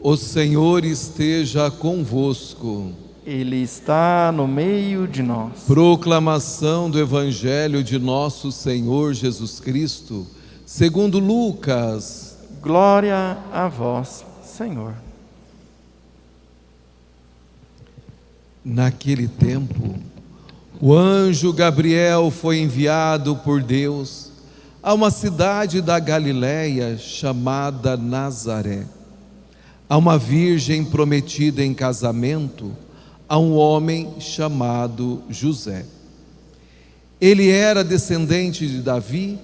O Senhor esteja convosco. Ele está no meio de nós. Proclamação do Evangelho de nosso Senhor Jesus Cristo, segundo Lucas. Glória a vós, Senhor. Naquele tempo, o anjo Gabriel foi enviado por Deus a uma cidade da Galiléia chamada Nazaré, a uma virgem prometida em casamento a um homem chamado José. Ele era descendente de Davi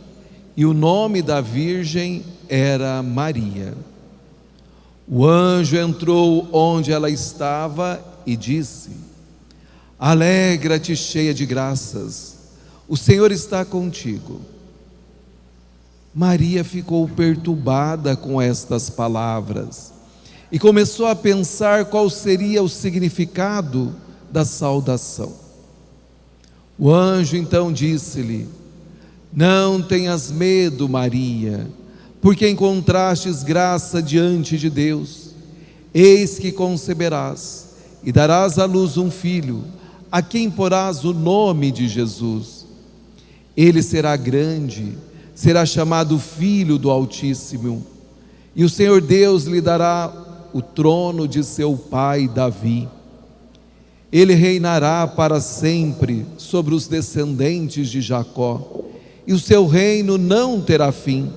e o nome da virgem era Maria. O anjo entrou onde ela estava e disse: Alegra-te, cheia de graças, o Senhor está contigo. Maria ficou perturbada com estas palavras e começou a pensar qual seria o significado da saudação. O anjo então disse-lhe: Não tenhas medo, Maria, porque encontrastes graça diante de Deus. Eis que conceberás e darás à luz um filho, a quem porás o nome de Jesus. Ele será grande, será chamado Filho do Altíssimo, e o Senhor Deus lhe dará o trono de seu pai Davi. Ele reinará para sempre sobre os descendentes de Jacó, e o seu reino não terá fim.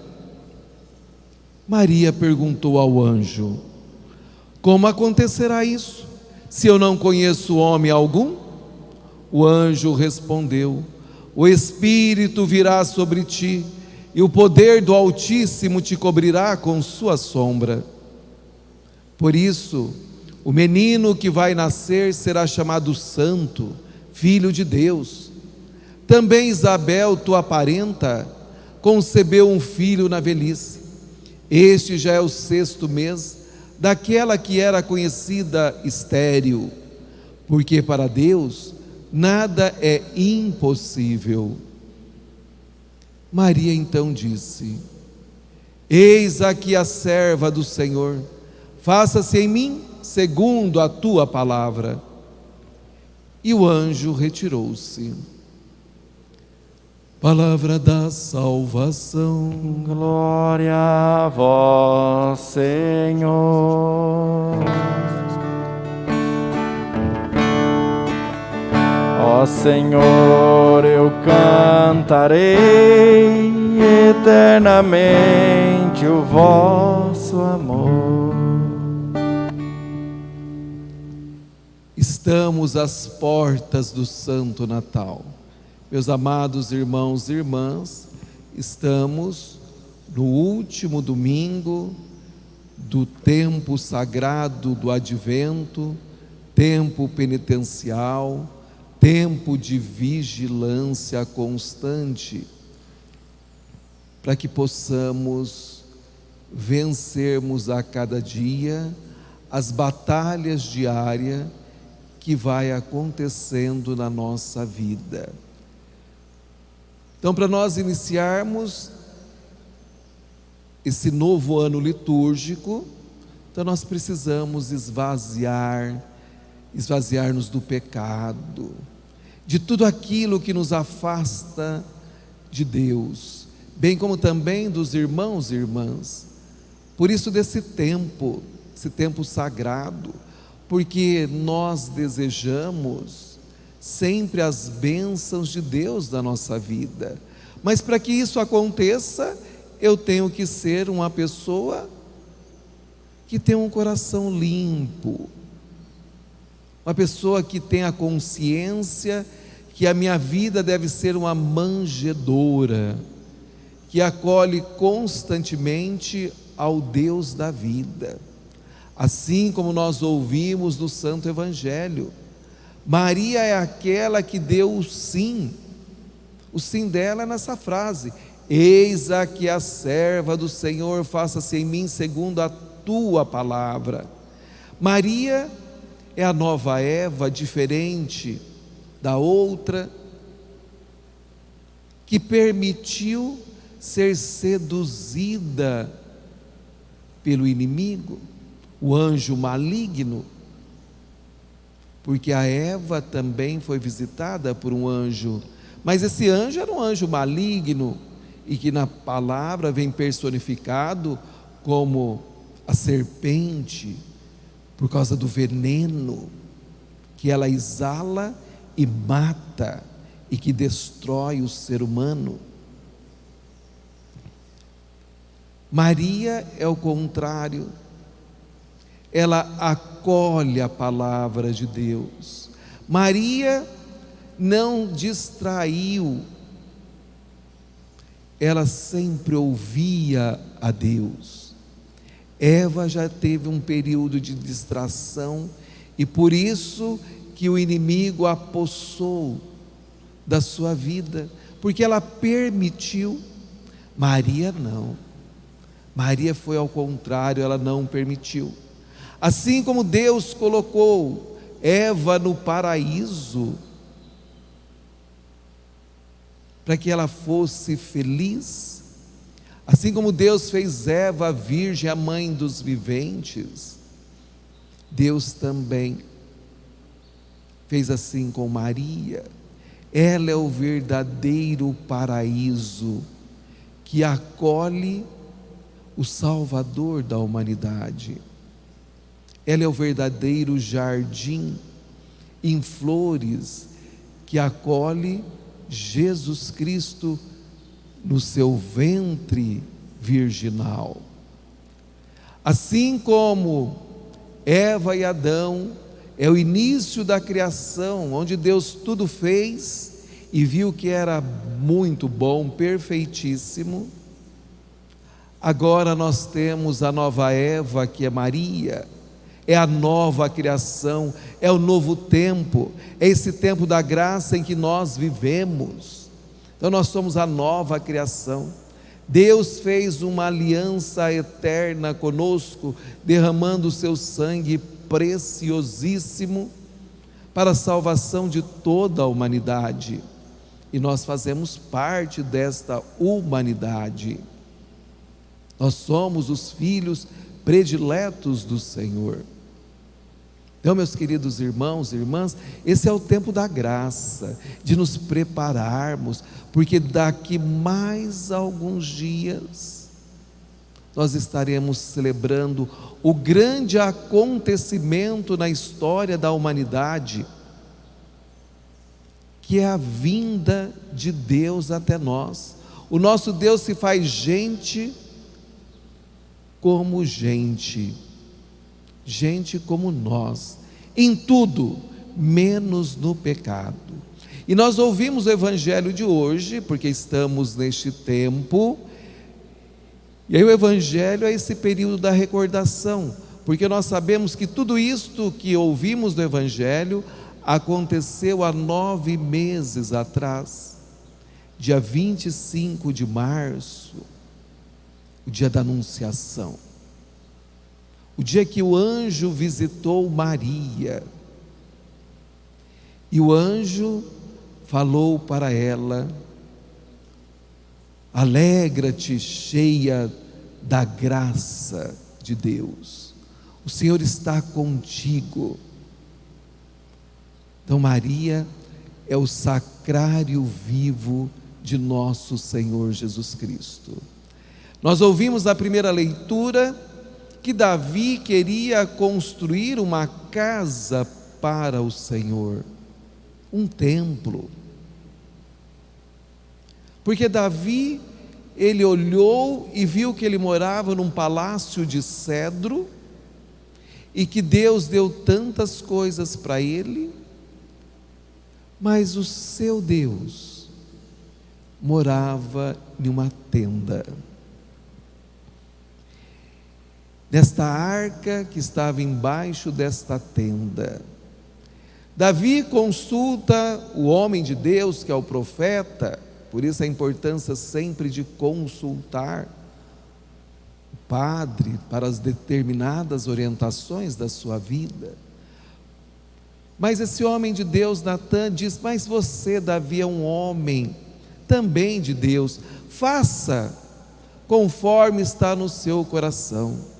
Maria perguntou ao anjo: Como acontecerá isso, se eu não conheço homem algum? O anjo respondeu: O Espírito virá sobre ti, e o poder do Altíssimo te cobrirá com sua sombra. Por isso, o menino que vai nascer será chamado Santo, Filho de Deus. Também Isabel, tua parenta, concebeu um filho na velhice. Este já é o 6º mês daquela que era conhecida estéril, porque para Deus nada é impossível. Maria então disse: Eis aqui a serva do Senhor, faça-se em mim segundo a tua palavra. E o anjo retirou-se. Palavra da salvação. Glória a vós, Senhor. Ó Senhor, eu cantarei eternamente o vosso amor. Estamos às portas do Santo Natal. Meus amados irmãos e irmãs, estamos no último domingo do tempo sagrado do Advento, tempo penitencial, tempo de vigilância constante, para que possamos vencermos a cada dia as batalhas diárias que vai acontecendo na nossa vida. Então, para nós iniciarmos esse novo ano litúrgico, então nós precisamos esvaziar-nos do pecado, de tudo aquilo que nos afasta de Deus, bem como também dos irmãos e irmãs. Por isso desse tempo, esse tempo sagrado, porque nós desejamos sempre as bênçãos de Deus na nossa vida. Mas para que isso aconteça, eu tenho que ser uma pessoa que tem um coração limpo, uma pessoa que tem a consciência que a minha vida deve ser uma manjedoura, que acolhe constantemente ao Deus da vida. Assim como nós ouvimos no Santo Evangelho, Maria é aquela que deu o sim dela é nessa frase: Eis aqui a serva do Senhor, faça-se em mim segundo a tua palavra. Maria é a nova Eva, diferente da outra, que permitiu ser seduzida pelo inimigo, o anjo maligno, porque a Eva também foi visitada por um anjo, mas esse anjo era um anjo maligno, e que na palavra vem personificado como a serpente, por causa do veneno que ela exala e mata, e que destrói o ser humano. Maria é o contrário, ela acolhe a palavra de Deus. Maria não distraiu, ela sempre ouvia a Deus. Eva já teve um período de distração, e por isso que o inimigo a apossou da sua vida, porque ela permitiu. Maria não, Maria foi ao contrário, ela não permitiu. Assim como Deus colocou Eva no paraíso, para que ela fosse feliz, assim como Deus fez Eva a virgem, a mãe dos viventes, Deus também fez assim com Maria. Ela é o verdadeiro paraíso que acolhe o Salvador da humanidade. Ela é o verdadeiro jardim em flores que acolhe Jesus Cristo no seu ventre virginal. Assim como Eva e Adão é o início da criação, onde Deus tudo fez e viu que era muito bom, perfeitíssimo. Agora nós temos a nova Eva, que é Maria, é a nova criação, é o novo tempo, é esse tempo da graça em que nós vivemos. Então nós somos a nova criação. Deus fez uma aliança eterna conosco, derramando o seu sangue preciosíssimo para a salvação de toda a humanidade, e nós fazemos parte desta humanidade. Nós somos os filhos prediletos do Senhor. Então, meus queridos irmãos e irmãs, esse é o tempo da graça, de nos prepararmos, porque daqui mais alguns dias nós estaremos celebrando o grande acontecimento na história da humanidade, que é a vinda de Deus até nós. O nosso Deus se faz gente como gente como nós, em tudo, menos no pecado. E nós ouvimos o evangelho de hoje, porque estamos neste tempo, e aí o evangelho é esse período da recordação, porque nós sabemos que tudo isto que ouvimos do evangelho aconteceu há 9 meses atrás, dia 25 de março, o dia da anunciação, o dia que o anjo visitou Maria, e o anjo falou para ela: alegra-te, cheia da graça de Deus, o Senhor está contigo. Então Maria é o sacrário vivo de nosso Senhor Jesus Cristo. Nós ouvimos na primeira leitura que Davi queria construir uma casa para o Senhor, um templo, porque Davi, ele olhou e viu que ele morava num palácio de cedro, e que Deus deu tantas coisas para ele, mas o seu Deus morava em uma tenda. Nesta arca que estava embaixo desta tenda, Davi consulta o homem de Deus, que é o profeta, por isso a importância sempre de consultar o padre para as determinadas orientações da sua vida. Mas esse homem de Deus, Natã, diz: mas você, Davi, é um homem também de Deus, faça conforme está no seu coração.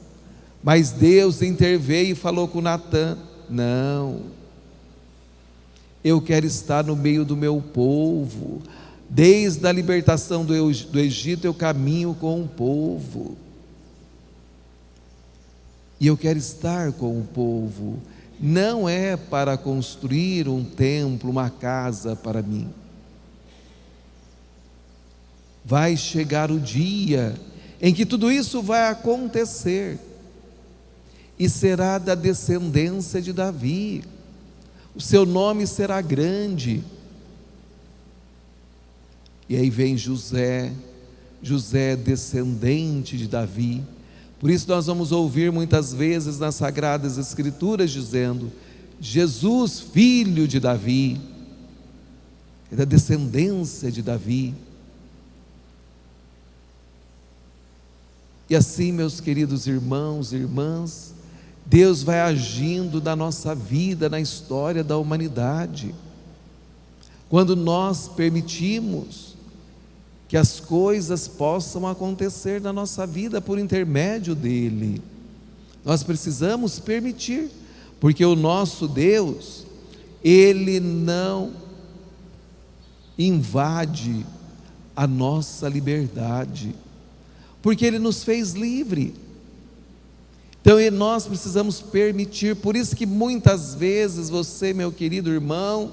Mas Deus interveio e falou com Natã: não, eu quero estar no meio do meu povo. Desde a libertação do Egito eu caminho com o povo, e eu quero estar com o povo. Não é para construir um templo, uma casa para mim. Vai chegar o dia em que tudo isso vai acontecer, e será da descendência de Davi. O seu nome será grande. E aí vem José é descendente de Davi. Por isso nós vamos ouvir muitas vezes nas Sagradas Escrituras dizendo: Jesus, filho de Davi, é da descendência de Davi. E assim, meus queridos irmãos e irmãs, Deus vai agindo na nossa vida, na história da humanidade, quando nós permitimos que as coisas possam acontecer na nossa vida por intermédio dele. Nós precisamos permitir, porque o nosso Deus, ele não invade a nossa liberdade, porque ele nos fez livre. Então nós precisamos permitir. Por isso que muitas vezes você, meu querido irmão,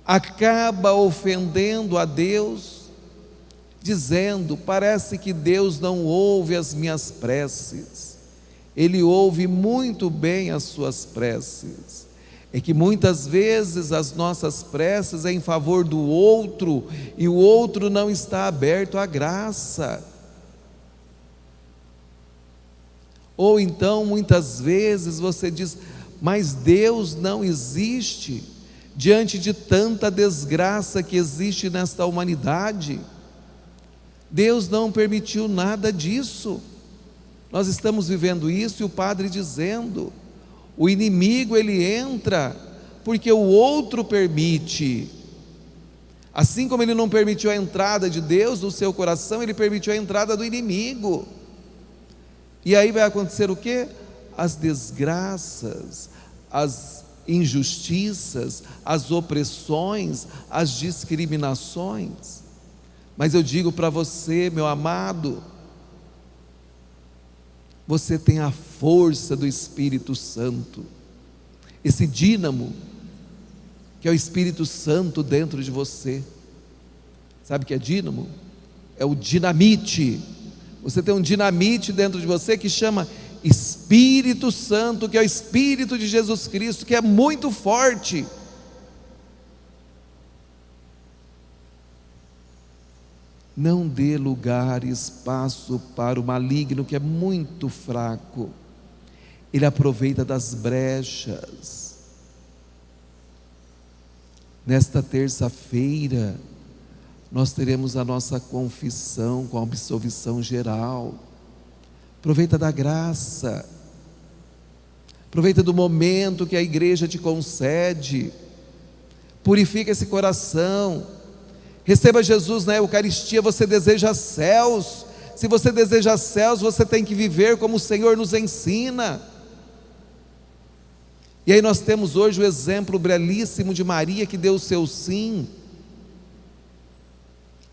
acaba ofendendo a Deus, dizendo: parece que Deus não ouve as minhas preces. Ele ouve muito bem as suas preces. É que muitas vezes as nossas preces é em favor do outro, e o outro não está aberto à graça. Ou então muitas vezes você diz: mas Deus não existe diante de tanta desgraça que existe nesta humanidade. Deus não permitiu nada disso. Nós estamos vivendo isso, e o padre dizendo: o inimigo ele entra porque o outro permite. Assim como ele não permitiu a entrada de Deus no seu coração, ele permitiu a entrada do inimigo. E aí vai acontecer o quê? As desgraças, as injustiças, as opressões, as discriminações. Mas eu digo para você, meu amado, você tem a força do Espírito Santo, esse dínamo, que é o Espírito Santo dentro de você. Sabe o que é dínamo? É o dinamite. Você tem um dinamite dentro de você que chama Espírito Santo, que é o Espírito de Jesus Cristo, que é muito forte. Não dê lugar e espaço para o maligno, que é muito fraco. Ele aproveita das brechas. Nesta terça-feira, nós teremos a nossa confissão com a absolvição geral. Aproveita da graça. Aproveita do momento que a igreja te concede. Purifica esse coração. Receba Jesus na Eucaristia. Você deseja céus. Se você deseja céus, você tem que viver como o Senhor nos ensina. E aí nós temos hoje o exemplo belíssimo de Maria, que deu o seu sim,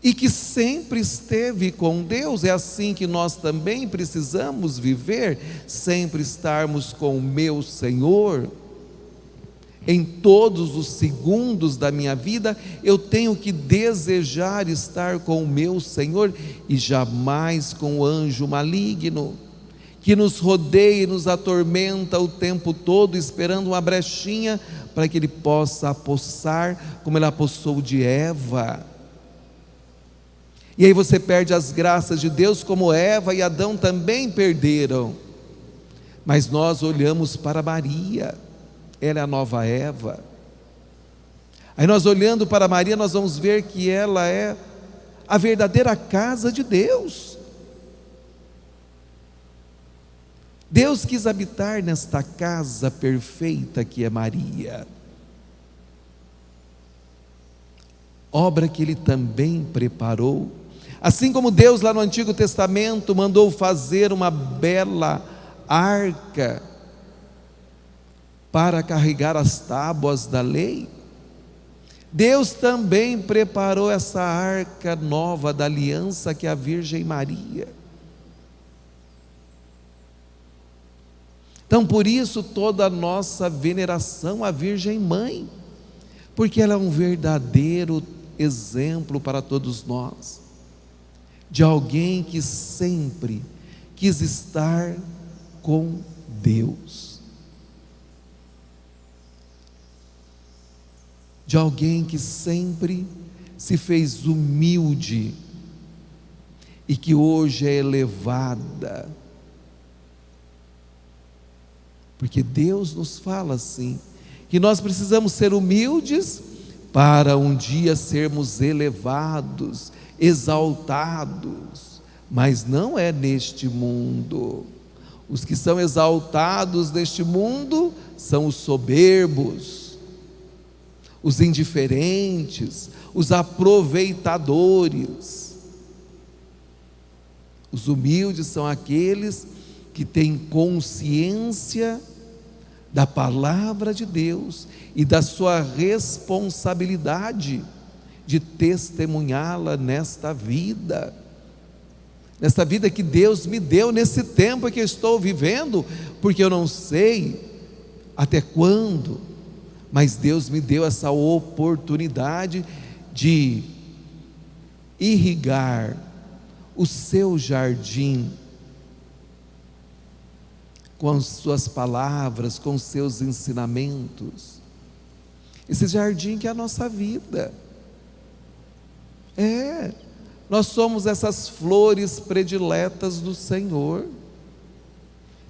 e que sempre esteve com Deus. É assim que nós também precisamos viver, sempre estarmos com o meu Senhor. Em todos os segundos da minha vida, eu tenho que desejar estar com o meu Senhor, e jamais com o anjo maligno, que nos rodeia e nos atormenta o tempo todo, esperando uma brechinha para que ele possa apossar, como ele apossou de Eva. E aí você perde as graças de Deus, como Eva e Adão também perderam. Mas nós olhamos para Maria, ela é a nova Eva. Aí nós, olhando para Maria, nós vamos ver que ela é a verdadeira casa de Deus. Deus quis habitar nesta casa perfeita que é Maria, obra que Ele também preparou. Assim como Deus lá no Antigo Testamento mandou fazer uma bela arca para carregar as tábuas da lei, Deus também preparou essa arca nova da aliança, que é a Virgem Maria. Então, por isso, toda a nossa veneração à Virgem Mãe, porque ela é um verdadeiro exemplo para todos nós, de alguém que sempre quis estar com Deus, de alguém que sempre se fez humilde e que hoje é elevada, porque Deus nos fala assim, que nós precisamos ser humildes para um dia sermos elevados, exaltados, mas não é neste mundo. Os que são exaltados neste mundo são os soberbos, os indiferentes, os aproveitadores. Os humildes são aqueles que têm consciência da palavra de Deus e da sua responsabilidade de testemunhá-la nesta vida que Deus me deu, nesse tempo que eu estou vivendo, porque eu não sei até quando, mas Deus me deu essa oportunidade de irrigar o seu jardim com as suas palavras, com os seus ensinamentos. Esse jardim que é a nossa vida. Nós somos essas flores prediletas do Senhor.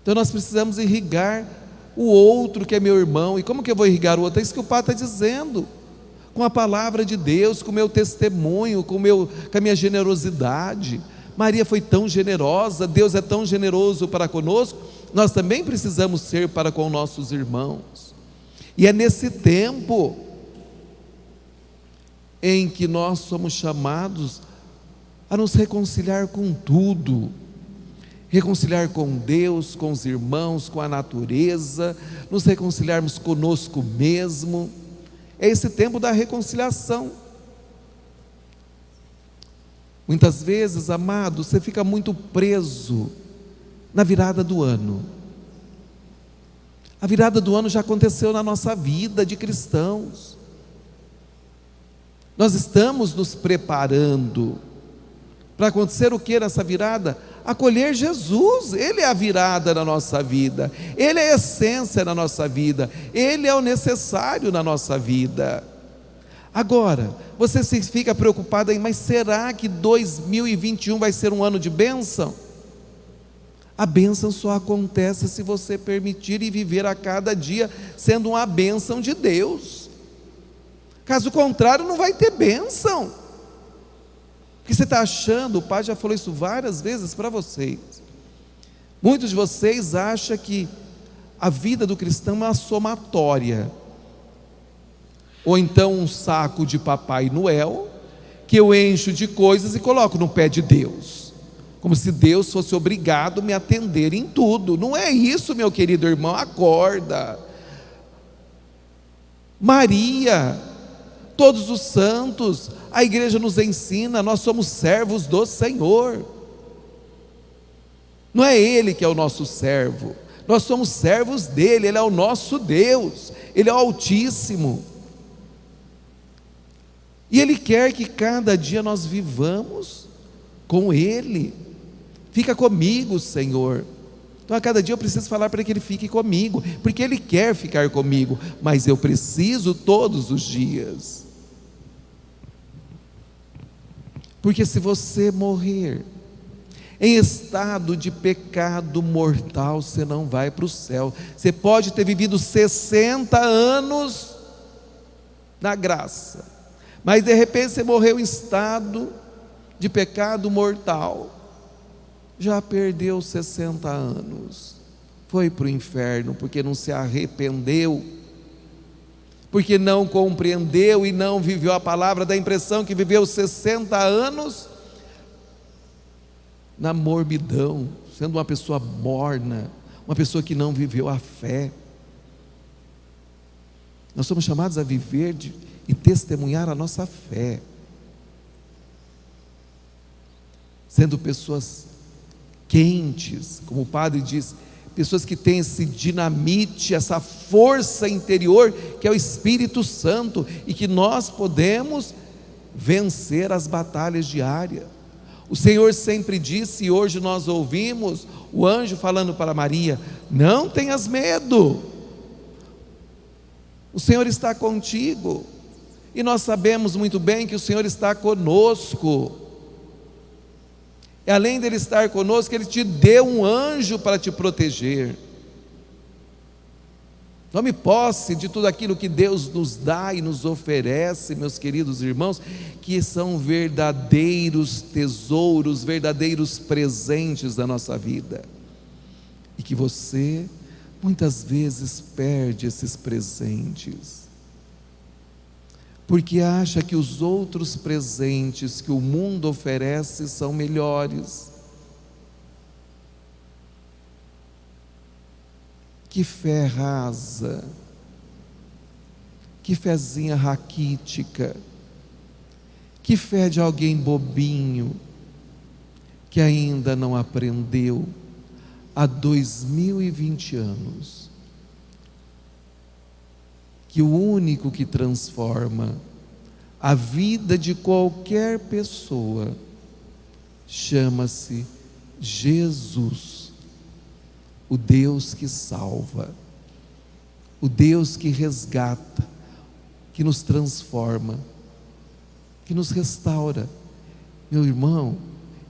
Então nós precisamos irrigar o outro que é meu irmão. E como que eu vou irrigar o outro? É isso que o Padre está dizendo, com a palavra de Deus, com o meu testemunho, com a minha generosidade. Maria foi tão generosa, Deus é tão generoso para conosco, nós também precisamos ser para com nossos irmãos. E é nesse tempo em que nós somos chamados a nos reconciliar com tudo, reconciliar com Deus, com os irmãos, com a natureza, nos reconciliarmos conosco mesmo. É esse tempo da reconciliação. Muitas vezes, amado, você fica muito preso na virada do ano. A virada do ano já aconteceu na nossa vida de cristãos. Nós estamos nos preparando para acontecer o que nessa virada? Acolher Jesus. Ele é a virada na nossa vida, Ele é a essência na nossa vida, Ele é o necessário na nossa vida. Agora, você se fica preocupado aí, mas será que 2021 vai ser um ano de bênção? A bênção só acontece se você permitir e viver a cada dia sendo uma bênção de Deus. Caso contrário, não vai ter bênção. Porque você está achando, o Pai já falou isso várias vezes para vocês. Muitos de vocês acham que a vida do cristão é uma somatória, ou então um saco de Papai Noel, que eu encho de coisas e coloco no pé de Deus, como se Deus fosse obrigado a me atender em tudo. Não é isso, meu querido irmão, acorda. Maria, todos os santos, a igreja nos ensina, nós somos servos do Senhor. Não é Ele que é o nosso servo, nós somos servos dEle. Ele é o nosso Deus, Ele é o Altíssimo, e Ele quer que cada dia nós vivamos com Ele. Fica comigo, Senhor. Então a cada dia eu preciso falar para que Ele fique comigo, porque Ele quer ficar comigo, mas eu preciso todos os dias. Porque se você morrer em estado de pecado mortal, você não vai para o céu. Você pode ter vivido 60 anos na graça, mas de repente você morreu em estado de pecado mortal, já perdeu 60 anos, foi para o inferno, porque não se arrependeu, porque não compreendeu e não viveu a palavra. Dá a impressão que viveu 60 anos na morbidão, sendo uma pessoa morna, uma pessoa que não viveu a fé. Nós somos chamados a viver e testemunhar a nossa fé, sendo pessoas quentes, como o padre diz, pessoas que têm esse dinamite, essa força interior que é o Espírito Santo, e que nós podemos vencer as batalhas diárias. O Senhor sempre disse, e hoje nós ouvimos o anjo falando para Maria: não tenhas medo, o Senhor está contigo. E nós sabemos muito bem que o Senhor está conosco. E além dele estar conosco, Ele te deu um anjo para te proteger. Tome posse de tudo aquilo que Deus nos dá e nos oferece, meus queridos irmãos, que são verdadeiros tesouros, verdadeiros presentes da nossa vida. E que você, muitas vezes, perde esses presentes, porque acha que os outros presentes que o mundo oferece são melhores. Que fé rasa, que fezinha raquítica, que fé de alguém bobinho, que ainda não aprendeu há 2020 anos, que o único que transforma a vida de qualquer pessoa chama-se Jesus, o Deus que salva, o Deus que resgata, que nos transforma, que nos restaura. Meu irmão,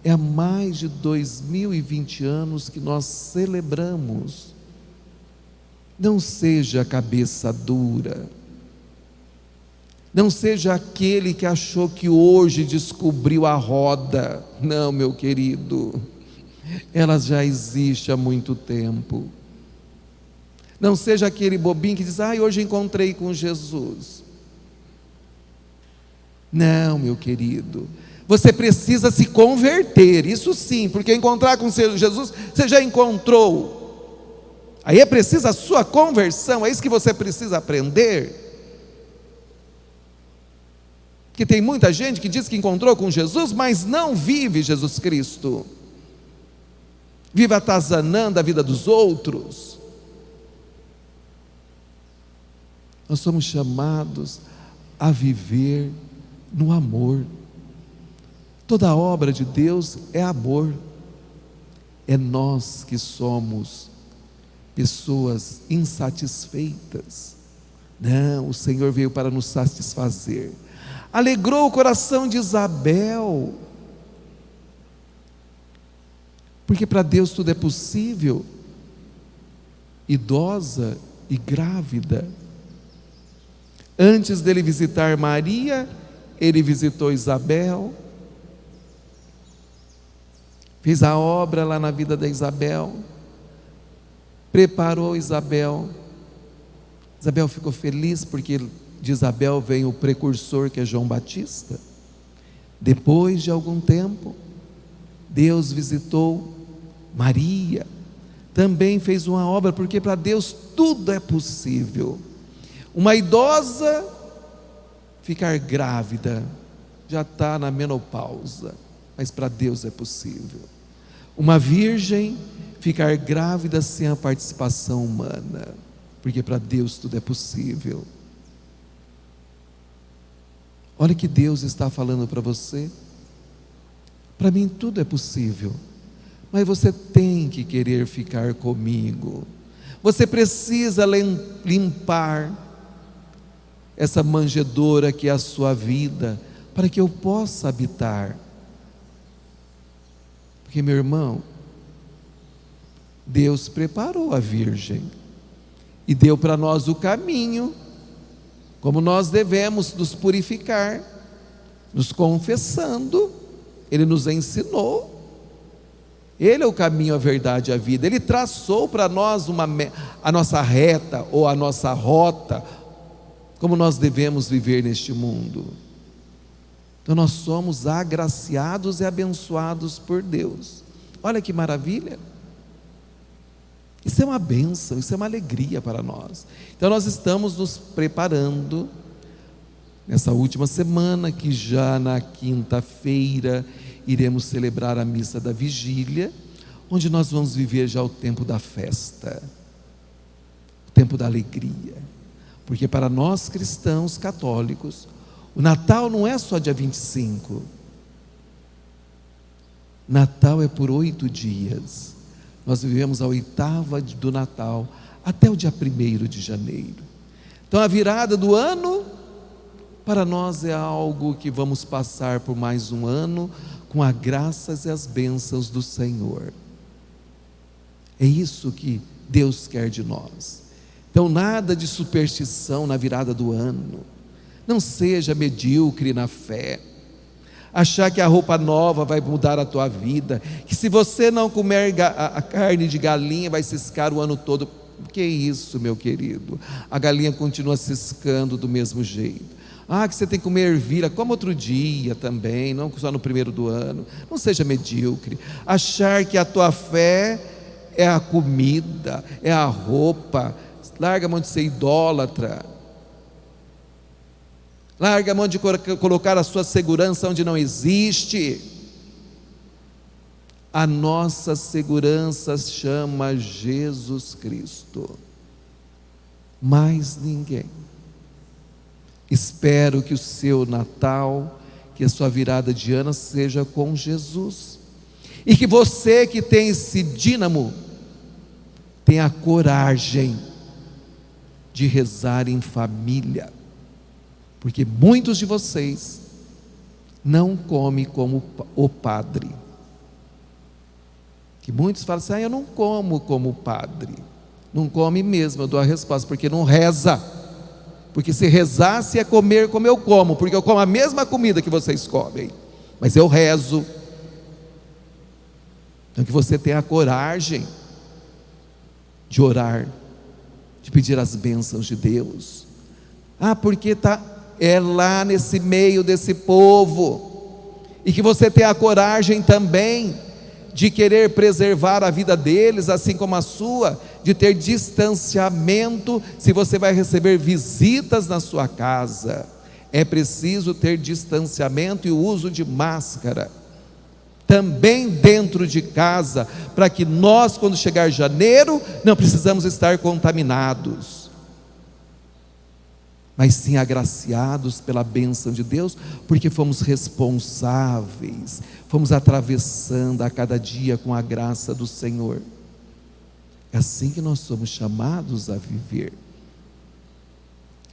é há mais de 2020 anos que nós celebramos. Não seja cabeça dura, não seja aquele que achou que hoje descobriu a roda. Não, meu querido, ela já existe há muito tempo. Não seja aquele bobinho que diz: hoje encontrei com Jesus. Não, meu querido, você precisa se converter, isso sim, porque encontrar com Jesus, você já encontrou. Aí é preciso a sua conversão, é isso que você precisa aprender. Porque tem muita gente que diz que encontrou com Jesus, mas não vive Jesus Cristo, vive atazanando a vida dos outros. Nós somos chamados a viver no amor. Toda a obra de Deus é amor. É nós que somos pessoas insatisfeitas. Não, o Senhor veio para nos satisfazer. Alegrou o coração de Isabel, porque para Deus tudo é possível. Idosa e grávida, antes dele visitar Maria, ele visitou Isabel, fez a obra lá na vida da Isabel, preparou Isabel. Isabel ficou feliz, porque de Isabel vem o precursor, que é João Batista. Depois de algum tempo, Deus visitou Maria, também fez uma obra, porque para Deus tudo é possível. Uma idosa ficar grávida, já está na menopausa, mas para Deus é possível. Uma virgem ficar grávida sem a participação humana, porque para Deus tudo é possível. Olha que Deus está falando para você: para mim tudo é possível, mas você tem que querer ficar comigo. Você precisa limpar essa manjedoura que é a sua vida, para que eu possa habitar. Porque, meu irmão, Deus preparou a virgem e deu para nós o caminho, como nós devemos nos purificar, nos confessando. Ele nos ensinou. Ele é o caminho, a verdade e a vida. Ele traçou para nós a nossa reta, ou a nossa rota, como nós devemos viver neste mundo. Então nós somos agraciados e abençoados por Deus. Olha que maravilha! Isso é uma bênção, isso é uma alegria para nós. Então nós estamos nos preparando nessa última semana, que já na quinta-feira iremos celebrar a missa da vigília, onde nós vamos viver já o tempo da festa, o tempo da alegria. Porque para nós cristãos católicos, o Natal não é só dia 25. Natal é por 8 dias. Nós vivemos a 8ª do Natal até o dia 1º de janeiro. Então a virada do ano, para nós é algo que vamos passar por mais um ano com as graças e as bênçãos do Senhor. É isso que Deus quer de nós. Então nada de superstição na virada do ano. Não seja medíocre na fé. Achar que a roupa nova vai mudar a tua vida, que se você não comer a carne de galinha vai ciscar o ano todo. Que isso, meu querido? A galinha continua ciscando do mesmo jeito. Que você tem que comer ervilha, como outro dia também, não só no 1º do ano. Não seja medíocre. Achar que a tua fé é a comida, é a roupa. Larga a mão de ser idólatra. Larga a mão de colocar a sua segurança onde não existe. A nossa segurança chama Jesus Cristo. Mais ninguém. Espero que o seu Natal, que a sua virada de ano seja com Jesus. E que você que tem esse dínamo, tenha a coragem de rezar em família. Porque muitos de vocês não comem como o padre. Que muitos falam assim: eu não como como o padre. Não come mesmo, eu dou a resposta, porque não reza. Porque se rezasse é comer como eu como, porque eu como a mesma comida que vocês comem, mas eu rezo. Então que você tenha a coragem de orar, de pedir as bênçãos de Deus. Porque é lá nesse meio desse povo, e que você tenha a coragem também de querer preservar a vida deles, assim como a sua, de ter distanciamento. Se você vai receber visitas na sua casa, é preciso ter distanciamento e o uso de máscara, também dentro de casa, para que nós, quando chegar janeiro, não precisamos estar contaminados, mas sim agraciados pela bênção de Deus, porque fomos responsáveis, fomos atravessando a cada dia com a graça do Senhor. É assim que nós somos chamados a viver.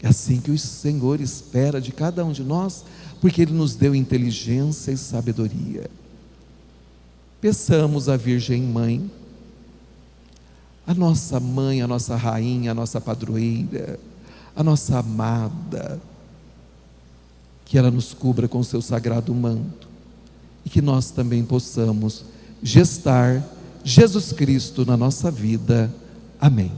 É assim que o Senhor espera de cada um de nós, porque Ele nos deu inteligência e sabedoria. Peçamos à Virgem Mãe, a nossa mãe, a nossa rainha, a nossa padroeira, a nossa amada, que ela nos cubra com o seu sagrado manto, e que nós também possamos gestar Jesus Cristo na nossa vida. Amém.